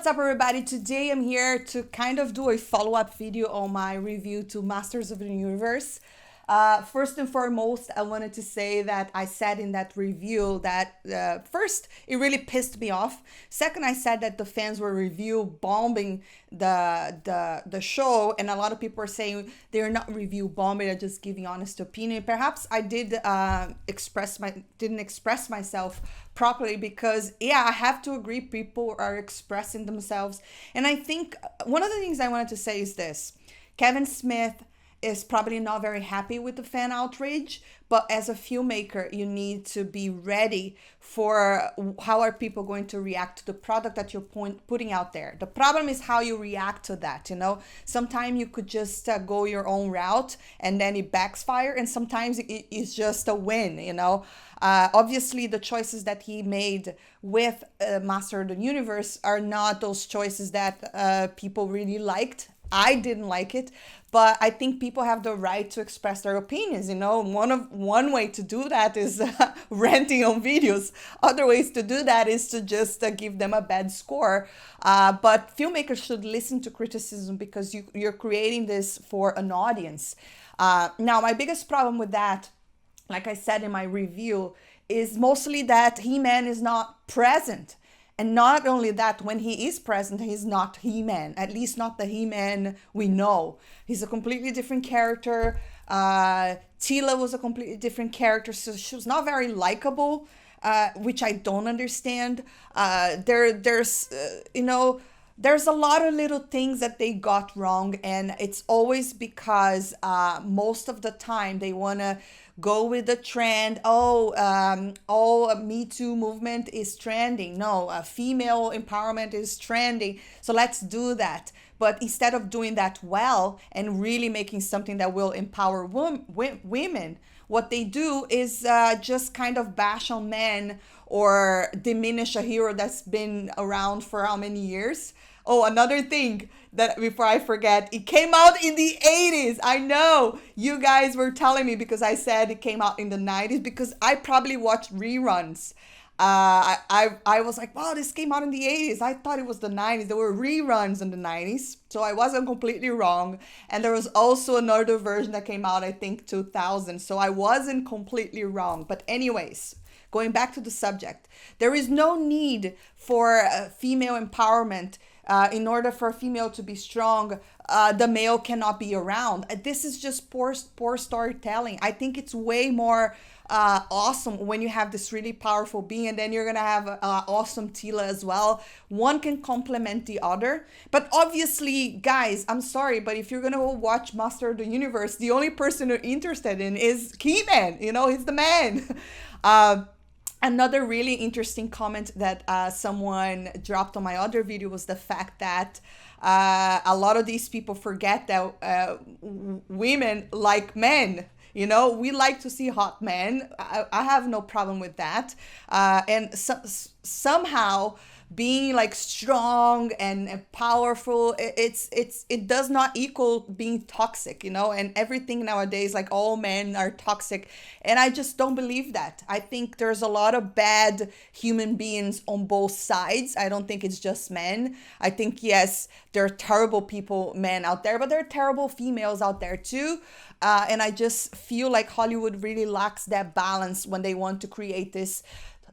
what's up everybody? Today I'm here to kind of do a follow-up video on my review to Masters of the Universe. First and foremost, I wanted to say that I said in that review that first, it really pissed me off. Second, I said that the fans were review bombing the show, and a lot of people are saying they're not review bombing, they're just giving honest opinion. Perhaps I didn't express myself properly because yeah, I have to agree, people are expressing themselves. And I think one of the things I wanted to say is this: Kevin Smith is probably not very happy with the fan outrage, but as a filmmaker, you need to be ready for how are people going to react to the product that you're putting out there. The problem is how you react to that, you know? Sometimes you could just go your own route and then it backfires, and sometimes it's just a win, you know? Obviously, the choices that he made with Master of the Universe are not those choices that people really liked. I didn't like it, but I think people have the right to express their opinions. You know, one way to do that is ranting on videos. Other ways to do that is to just give them a bad score. But filmmakers should listen to criticism because you're creating this for an audience. Now, my biggest problem with that, like I said in my review, is mostly that He-Man is not present. And not only that, when he is present, he's not He-Man, at least not the He-Man we know. He's a completely different character. Tila was a completely different character, so she was not very likable, which I don't understand. There's a lot of little things that they got wrong, and it's always because most of the time they want to go with the trend. Me Too movement is trending. No, female empowerment is trending. So let's do that. But instead of doing that well and really making something that will empower women, what they do is just kind of bash on men or diminish a hero that's been around for how many years. Oh, another thing that before I forget, it came out in the 80s. I know you guys were telling me because I said it came out in the 90s because I probably watched reruns. I was like, wow, this came out in the 80s. I thought it was the 90s. There were reruns in the 90s. So I wasn't completely wrong. And there was also another version that came out, I think, 2000. So I wasn't completely wrong. But anyways, going back to the subject, there is no need for female empowerment. In order for a female to be strong, the male cannot be around. This is just poor storytelling. I think it's way more awesome when you have this really powerful being, and then you're gonna have awesome Tila as well. One can complement the other. But obviously, guys, I'm sorry, but if you're gonna go watch Master of the Universe, the only person you're interested in is He-Man. You know, he's the man. Another really interesting comment that someone dropped on my other video was the fact that a lot of these people forget that women like men. You know, we like to see hot men. I have no problem with that. Somehow being like strong and powerful, it does not equal being toxic, you know, and everything nowadays, like all men are toxic. And I just don't believe that. I think there's a lot of bad human beings on both sides. I don't think it's just men. I think, yes, there are terrible men out there, but there are terrible females out there too. And I just feel like Hollywood really lacks that balance when they want to create this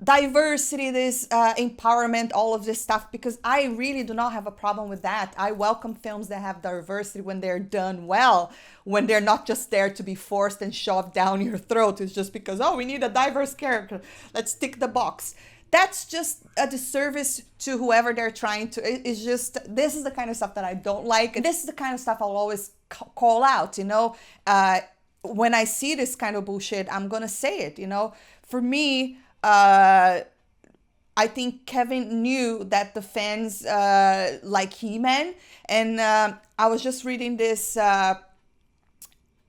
diversity, this empowerment, all of this stuff, because I really do not have a problem with that. I welcome films that have diversity when they're done well, when they're not just there to be forced and shoved down your throat. It's just because, oh, we need a diverse character, let's tick the box. That's just a disservice to whoever they're trying to. It's just, this is the kind of stuff that I don't like. This is the kind of stuff I'll always call out, you know. When I see this kind of bullshit, I'm gonna say it, you know. For me, I think Kevin knew that the fans like He-Man, and I was just reading this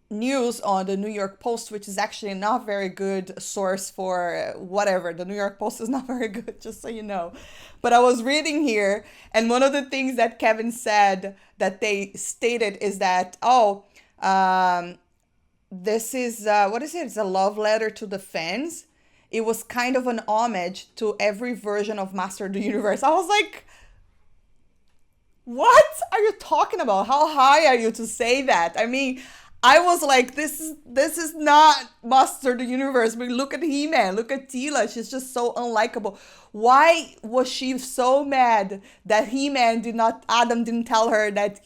news on the New York Post, which is actually not very good source for whatever. The New York Post is not very good, just so you know. But I was reading here, and one of the things that Kevin said that they stated is that, this is, what is it? It's a love letter to the fans. It was kind of an homage to every version of Master of the Universe. I was like, What are you talking about? How high are you to say that? I mean, I was like, this is not Master the Universe. But look at He-Man, look at Tila. She's just so unlikable. Why was she so mad that He-Man did not Adam didn't tell her that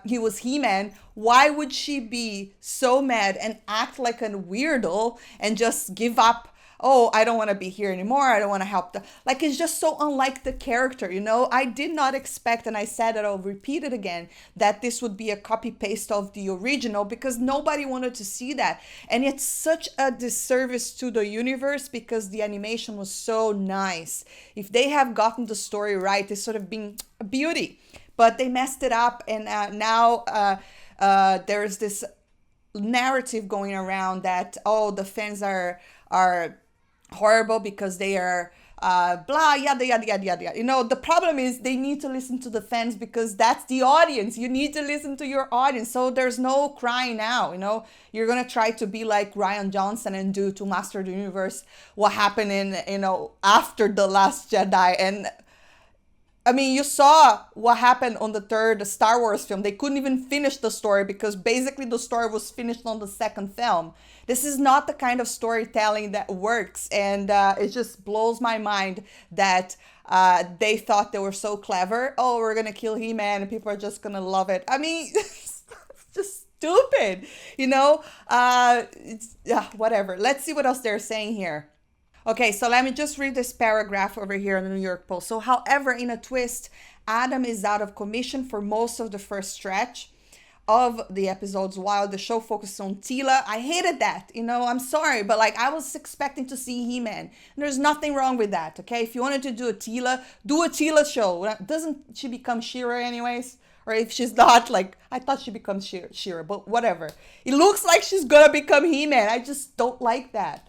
he was He-Man? Why would she be so mad and act like a weirdo and just give up? Oh, I don't want to be here anymore. I don't want to help the, like, it's just so unlike the character, you know. I did not expect, and I said it, I'll repeat it again, that this would be a copy paste of the original, because nobody wanted to see that. And it's such a disservice to the universe because the animation was so nice. If they have gotten the story right, it's sort of been a beauty, but they messed it up. And now there's this narrative going around that, oh, the fans are horrible because they are blah, yada yada yada yada. You know, the problem is they need to listen to the fans because that's the audience. You need to listen to your audience. So there's no crying now. You know, you're gonna try to be like Ryan Johnson and do to Master the Universe what happened in, you know, after the Last Jedi. And I mean, you saw what happened on the third Star Wars film. They couldn't even finish the story because basically the story was finished on the second film. This is not the kind of storytelling that works. And it just blows my mind that they thought they were so clever. Oh, we're going to kill He-Man and people are just going to love it. I mean, it's just stupid, you know? Whatever. Let's see what else they're saying here. Okay, so let me just read this paragraph over here in the New York Post. So, however, in a twist, Adam is out of commission for most of the first stretch of the episodes while the show focuses on Tila. I hated that, you know, I'm sorry, but like I was expecting to see He-Man. And there's nothing wrong with that, okay? If you wanted to do a Tila, do a Tila show. Doesn't she become She-Ra anyways? Or if she's not, like, I thought she becomes She-Ra, but whatever. It looks like she's gonna become He-Man. I just don't like that.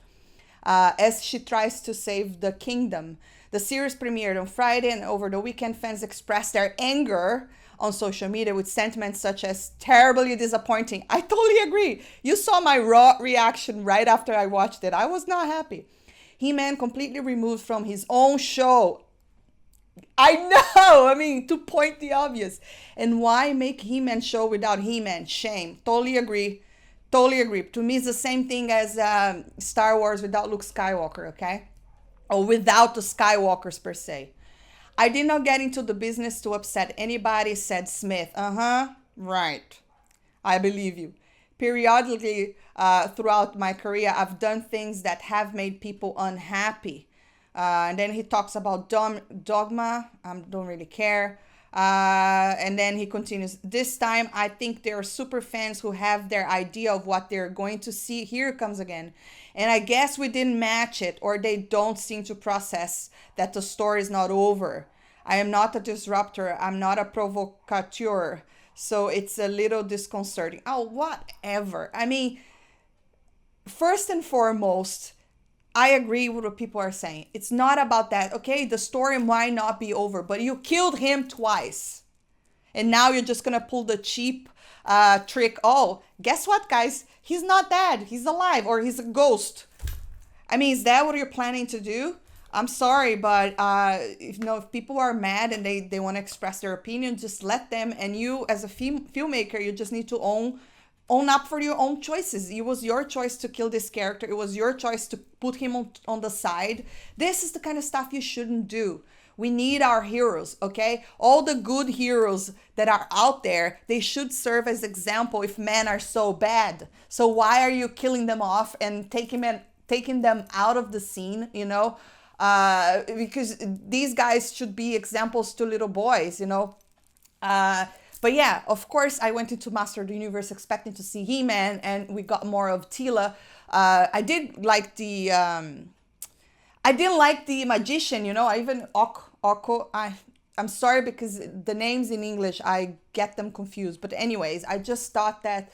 As she tries to save the kingdom. The series premiered on Friday, and over the weekend, fans expressed their anger on social media with sentiments such as terribly disappointing. I totally agree. You saw my raw reaction right after I watched it. I was not happy. He-Man completely removed from his own show. I know. I mean, to point the obvious. And why make He-Man show without He-Man? Shame. Totally agree. Totally agree. To me, it's the same thing as Star Wars without Luke Skywalker, okay? Or without the Skywalkers per se. I did not get into the business to upset anybody, said Smith. Right. I believe you. Periodically, throughout my career, I've done things that have made people unhappy. And then he talks about dogma. I don't really care. And then he continues, this time I think there are super fans who have their idea of what they're going to see. Here it comes again. And I guess we didn't match it, or they don't seem to process that the story is not over. I am not a disruptor. I'm not a provocateur. So it's a little disconcerting. Oh, whatever. I mean, first and foremost, I agree with what people are saying. It's not about that. Okay, the story might not be over, but you killed him twice. And now you're just going to pull the cheap trick. Oh, guess what, guys? He's not dead. He's alive, or he's a ghost. I mean, is that what you're planning to do? I'm sorry, but if people are mad and they want to express their opinion, just let them. And you, as a filmmaker, you just need to own up for your own choices. It was your choice to kill this character. It was your choice to put him on the side. This is the kind of stuff you shouldn't do. We need our heroes, okay? All the good heroes that are out there, they should serve as example if men are so bad. So why are you killing them off and taking them out of the scene, you know? Because these guys should be examples to little boys, you know? But yeah, of course, I went into Master of the Universe expecting to see He-Man, and we got more of Tila. I did like the... I didn't like the magician, you know. I even Oko. I'm sorry because the names in English I get them confused. But anyways, I just thought that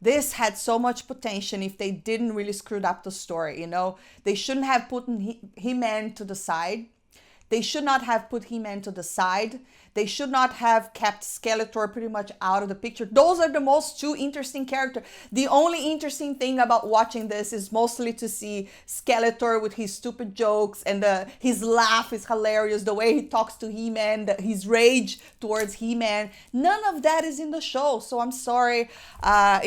this had so much potential if they didn't really screwed up the story. You know, they shouldn't have put He-Man to the side. They should not have put He-Man to the side. They should not have kept Skeletor pretty much out of the picture. Those are the most two interesting characters. The only interesting thing about watching this is mostly to see Skeletor with his stupid jokes, and his laugh is hilarious. The way he talks to He-Man, his rage towards He-Man. None of that is in the show. So I'm sorry. I'm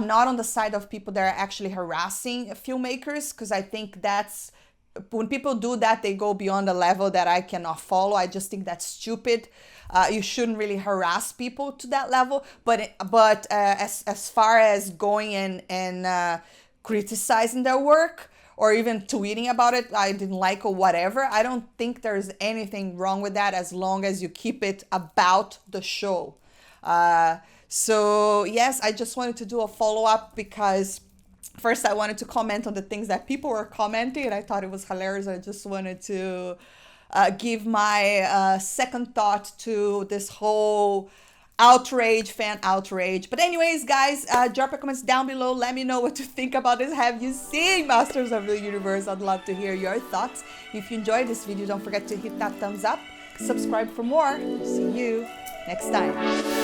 not on the side of people that are actually harassing filmmakers, because I think that's, when people do that, they go beyond a level that I cannot follow. I just think that's stupid. You shouldn't really harass people to that level. But as far as going and criticizing their work, or even tweeting about it, I didn't like or whatever, I don't think there's anything wrong with that, as long as you keep it about the show. So yes, I just wanted to do a follow-up, because first I wanted to comment on the things that people were commenting, and I thought it was hilarious. I just wanted to give my second thought to this whole outrage, fan outrage. But anyways, guys, drop your comments down below. Let me know what you think about this. Have you seen Masters of the Universe? I'd love to hear your thoughts. If you enjoyed this video, don't forget to hit that thumbs up. Subscribe for more. See you next time.